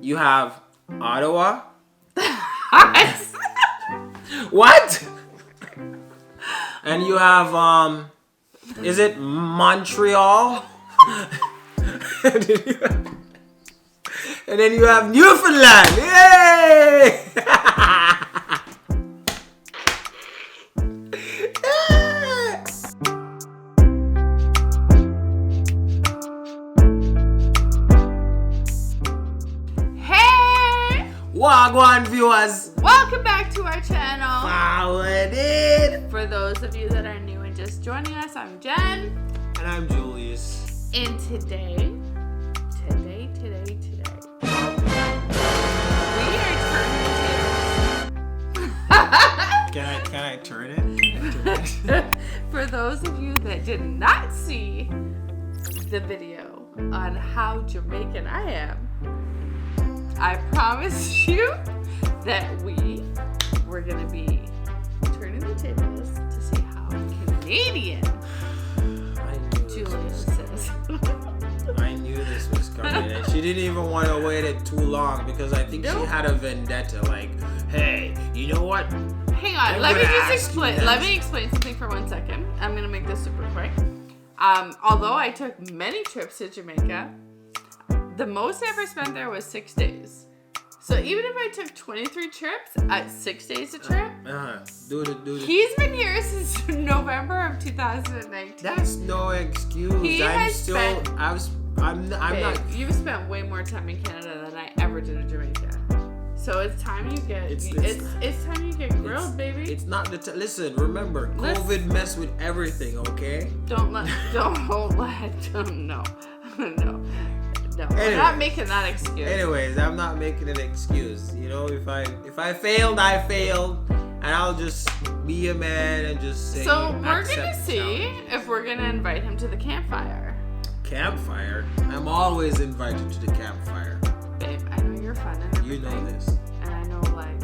You have Ottawa. What? And you have is it Montreal? And then you have Newfoundland. Yay! Hey! Wagwan viewers. Welcome back to our channel. FAWUDEEN. For those of you that are new and just joining us, I'm Jen. And I'm Julius. And today, we are turning the tables. Can I turn it? For those of you that did not see the video on how Jamaican I am, I promise you that we were going to be turning the tables to see how Canadian Julius is. I knew this was coming, and she didn't even want to wait it too long because I think she had a vendetta. Like, hey, you know what? Hang on, let me just explain. Let me explain something for 1 second. I'm gonna make this super quick. Although I took many trips to Jamaica, the most I ever spent there was 6 days. So even if I took 23 trips at 6 days a trip, do it. He's been here since November of 2019. That's no excuse. I'm not. You've spent way more time in Canada than I ever did in Jamaica. So it's time you get. It's time you get grilled, baby. It's not the. Listen, remember, COVID messed with everything. Okay. No. Anyways, I'm not making that excuse. Anyways, I'm not making an excuse. You know, if I failed, I failed, and I'll just be a man and just say. So we're gonna see if we're gonna invite him to the campfire. Campfire? I'm always invited to the campfire. Babe, I know you're fun and everything. You know this. And I know, like,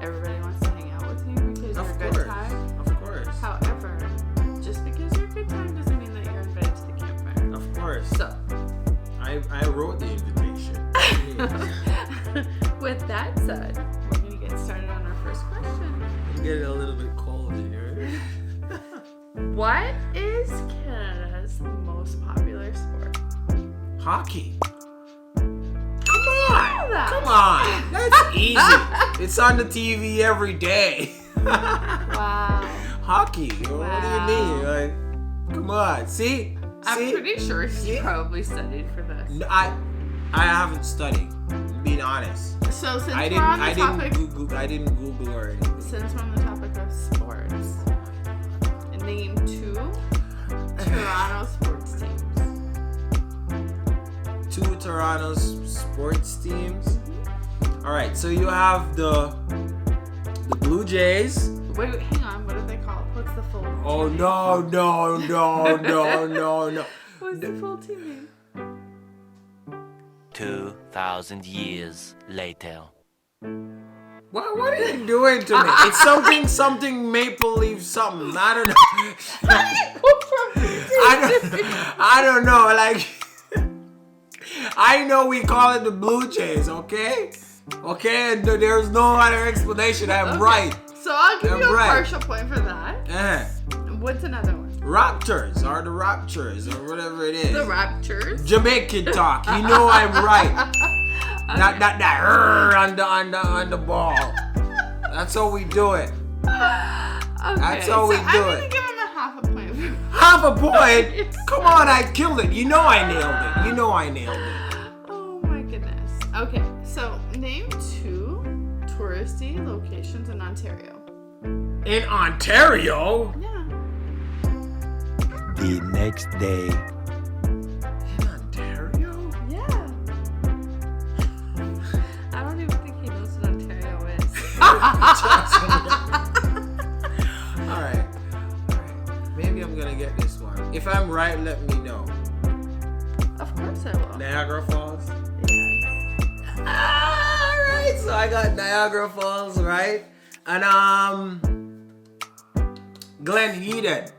everybody wants to hang out with you because you're a good time. Of course. However, just because you're a good time doesn't mean that you're invited to the campfire. Of course. So, I wrote the invitation. With that said, we're going to get started on our first question. It's getting a little bit cold in here. What is Canada's most popular sport? Hockey. Come on. That's easy. It's on the TV every day. Wow. Hockey. Wow. What do you mean? Like, come on. See? I'm pretty sure you probably studied for this. No, I haven't studied. Being honest. So since we're on the topic, I didn't Google or anything. Since we're on the topic of sports, name 2 Toronto sports teams. 2 Toronto sports teams. All right, so you have the Blue Jays. Wait, hang on. What do they call it? What's the full team Oh, name? No. What's the full team name? 2,000 years later. What are you doing to me? It's something maple leaf something. I don't know. I don't know. Like, I know we call it the Blue Jays, okay? Okay, and there's no other explanation. I'm right. So I'll give you a partial point for that. What's another one? Raptors, or the Raptures, or whatever it is. The Raptures? Jamaican talk. You know I'm right. Okay. Not on the ball. That's how we do it. Okay. That's how we do I'm it. gonna give him a half a point. Half a point? Come on, I killed it. You know I nailed it. Oh my goodness. Okay, so name 2 touristy locations in Ontario. In Ontario? Yeah. The next day. In Ontario? Yeah. I don't even think he knows what Ontario is. Alright. Maybe I'm gonna get this one. If I'm right, let me know. Of course I will. Niagara Falls? Yes. Alright, so I got Niagara Falls, right? And Glen Eden.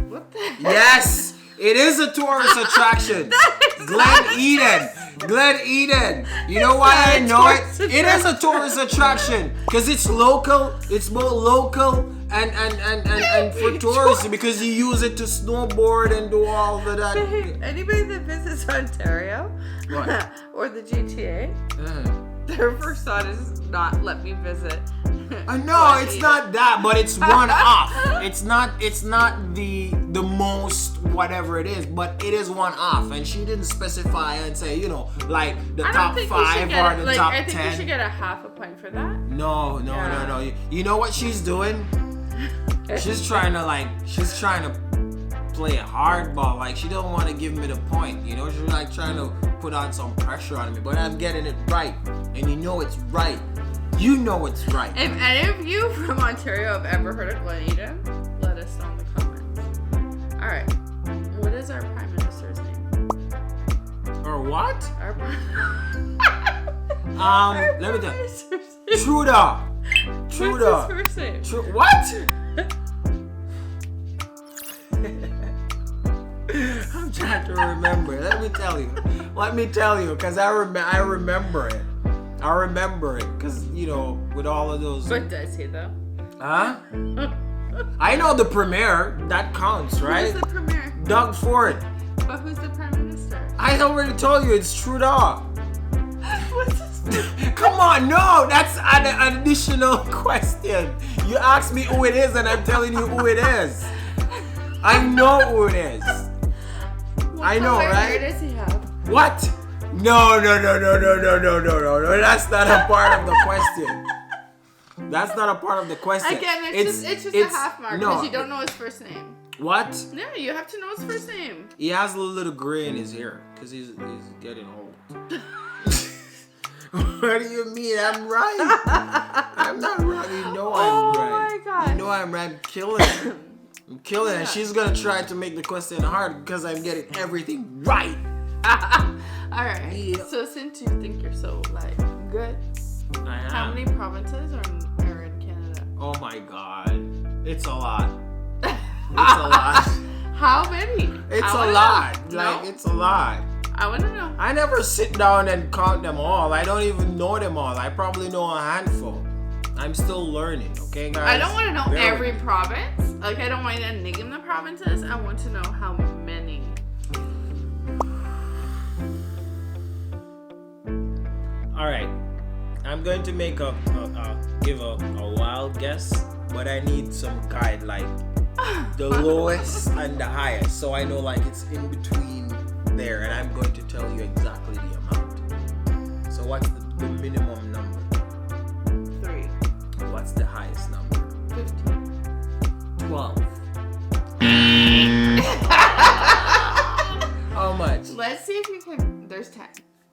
What the heck? Yes, it is a tourist attraction. Glen Eden. You know why I know it? It is a tourist attraction because it's local. It's both local and for tourists because you use it to snowboard and do all of that. Anybody that visits Ontario or the GTA, their first thought is not let me visit. No, it's not that, but it's one off. It's not the most whatever it is, but it is one off. And she didn't specify and say, you know, like the top 5 or the top 10. I think you should get a half a point for that. No. You know what she's doing? She's trying to play a hardball. Like she don't want to give me the point. You know, she's like trying to put on some pressure on me, but I'm getting it right, and you know it's right. You know it's right. If any of you from Ontario have ever heard of Glen Eden, let us know in the comments. All right, what is our Prime Minister's name? Or what? Our let me tell you. Trudeau. What's his first name? What? I'm trying to remember. Let me tell you, because I remember it. I remember it, because, you know, with all of those... What does he, though? Huh? I know the premier. That counts, right? Who's the premier? Doug Ford. But who's the Prime Minister? I already told you, it's Trudeau. What's his name? Come on, no, that's an additional question. You asked me who it is, and I'm telling you who it is. I know who it is. I know, right? What does he have? What? No. That's not a part of the question. That's not a part of the question. Again, it's just a half mark because you don't know his first name. What? No, you have to know his first name. He has a little gray in his hair because he's getting old. What do you mean? I'm right. I'm not right. You know I'm right. Oh my God. You know I'm right. I'm killing it. I'm killing it. And she's gonna try to make the question hard because I'm getting everything right. Alright. Yeah. So since you think you're so good, I am. how many provinces are in Canada? Oh my God. It's a lot. It's a lot. How many? It's a lot. No? It's a lot. I want to know. I never sit down and count them all. I don't even know them all. I probably know a handful. I'm still learning, okay, guys? I don't want to know every province. Like, I don't want to name the provinces. I want to know how many. All right. I'm going to make give a wild guess, but I need some guide, like the lowest and the highest, so I know like it's in between there, and I'm going to tell you exactly the amount. So what's the minimum number? 3. What's the highest number? 15. 12. How much? Let's see if you can. There's 10.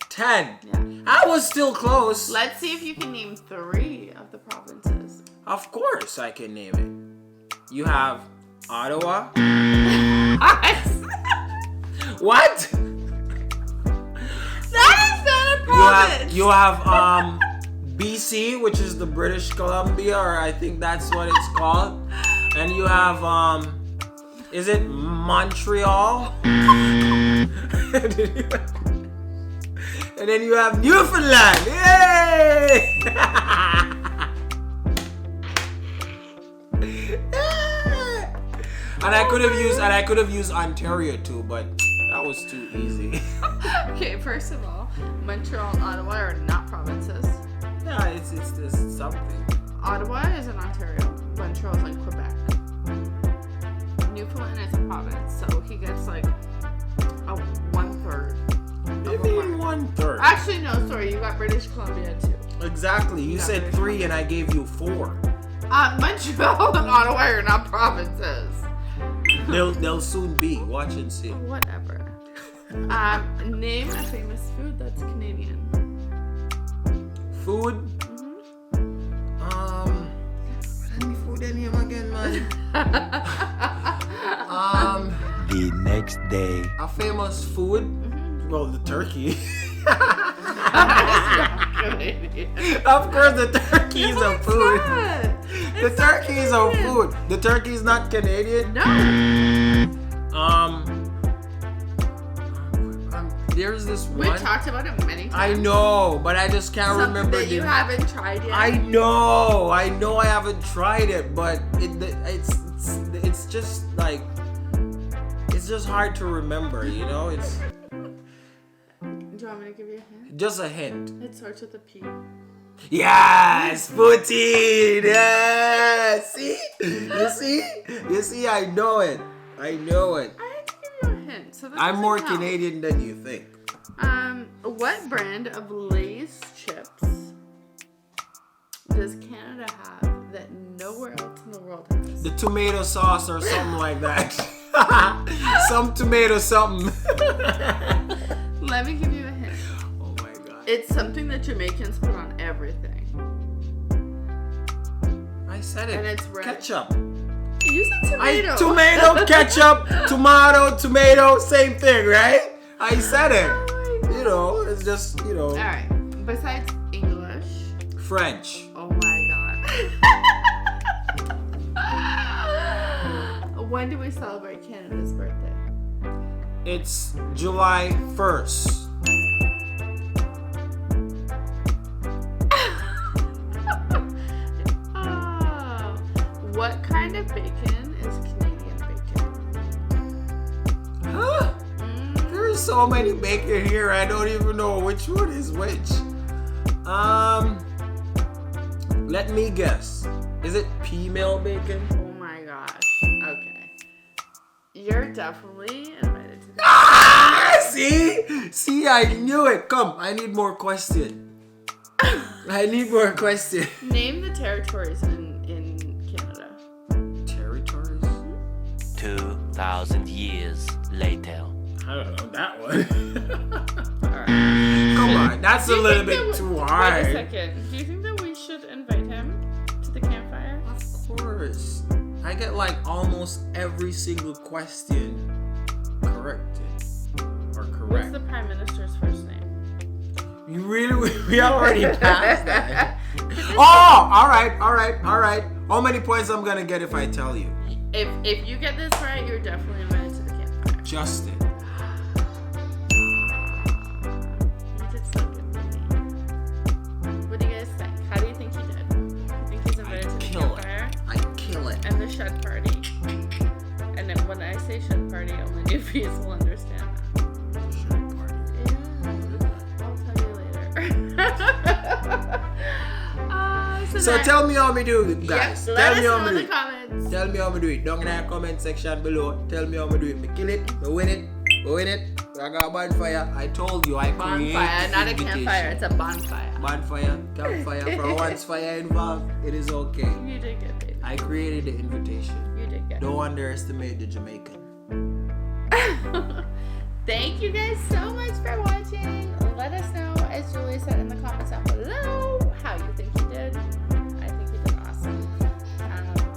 10. Yeah. I was still close. Let's see if you can name 3 of the provinces. Of course I can name it. You have Ottawa. What? That is not a province. You have BC, which is the British Columbia, or I think that's what it's called. And you have is it Montreal? And then you have Newfoundland. Yay! And I could have used Ontario too, but that was too easy. Okay, first of all, Montreal and Ottawa are not provinces. Yeah, it's something. Ottawa is in Ontario. Montreal is in Quebec. Newfoundland is a province, so he gets like a 1/3. Maybe 1/3. Actually, no, sorry, you got British Columbia too. Exactly. You said British 3 and I gave you 4. Montreal and Ottawa are not provinces. They'll soon be. Watch and see. Whatever. Name a famous food that's Canadian. Food? Let me food in here again, man. The next day. A famous food? Well, the turkey. Of course, the turkey is a food. The turkey is a food. The turkey is not Canadian. No. there's this one. We've talked about it many times. I know, but I just can't Something remember. that you haven't tried yet. I know I haven't tried it, but it's just like it's just hard to remember, you know. It's. Do you want me to give you a hint? Just a hint. It starts with a P. Yes, poutine. Yes. See, you see. I know it. I had to give you a hint. So I'm more Canadian than you think. What brand of Lay's chips does Canada have that nowhere else in the world has? The tomato sauce or something like that. Some tomato something. Let me give you a hint. Oh my god. It's something that Jamaicans put on everything. I said it. And it's red. Ketchup. You said tomato. Tomato, ketchup, tomato, same thing, right? I said it. Oh my God. You know, it's just, you know. Alright. Besides English. French. Oh my god. When do we celebrate Canada's birthday? It's July 1st. Oh. What kind of bacon is Canadian bacon? Huh? There's so many bacon here, I don't even know which one is which. Let me guess. Is it female bacon? Oh my gosh. Okay. You're definitely invited to the See, I knew it. Come, I need more question. Name the territories in Canada. Territories? 2,000 years later. I don't know that one. Alright. Come on, that's a little bit too hard. Wait a second. Do you think that we should invite him to the campfire? Of course. I get like almost every single question corrected. Or What's correct. the Prime Minister's first name? You really, we already passed that. Oh, alright. How many points I'm gonna get if I tell you? If you get this right, you're definitely invited to the campfire. Justin. You did so good, baby. What do you guys think? How do you think he did? You think he's invited to the campfire? I kill it. And the shed party? And then when I say shed party, only newbies will understand that. Yeah, I'll tell you later. So tell me how me do it, guys. Yes, Tell let me us how know me in do the it. comments. Tell me how me do it. Down in the comment section below. Tell me how me do it. Me kill it. Me win it. Me win it. I got a bonfire. I told you I created Bonfire, not a invitation. campfire. It's a bonfire. Bonfire, campfire. For once fire involved, it is okay. You did good, baby. I created the invitation. You did good. Don't underestimate the Jamaican. Thank you guys so much for watching. Let us know, as Julie said in the comments down below, how you think you did. I think you did awesome.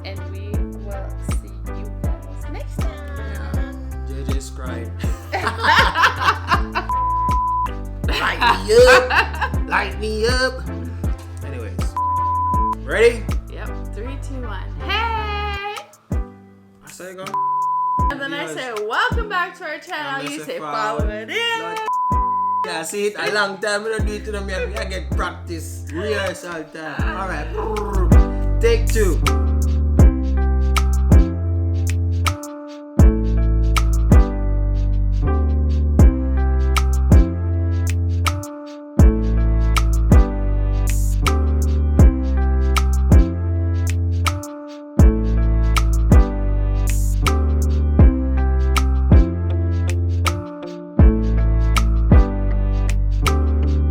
And we will see you guys next time. JJ Scribe. Light me up. Anyways. Ready? Yep. 3, 2, 1. Hey! I say go. And then I say, welcome back to our channel. You say, follow it in. Yeah, see it a long time. We don't do it to them yet. I get practice. Rehearsal time. Alright. Take 2.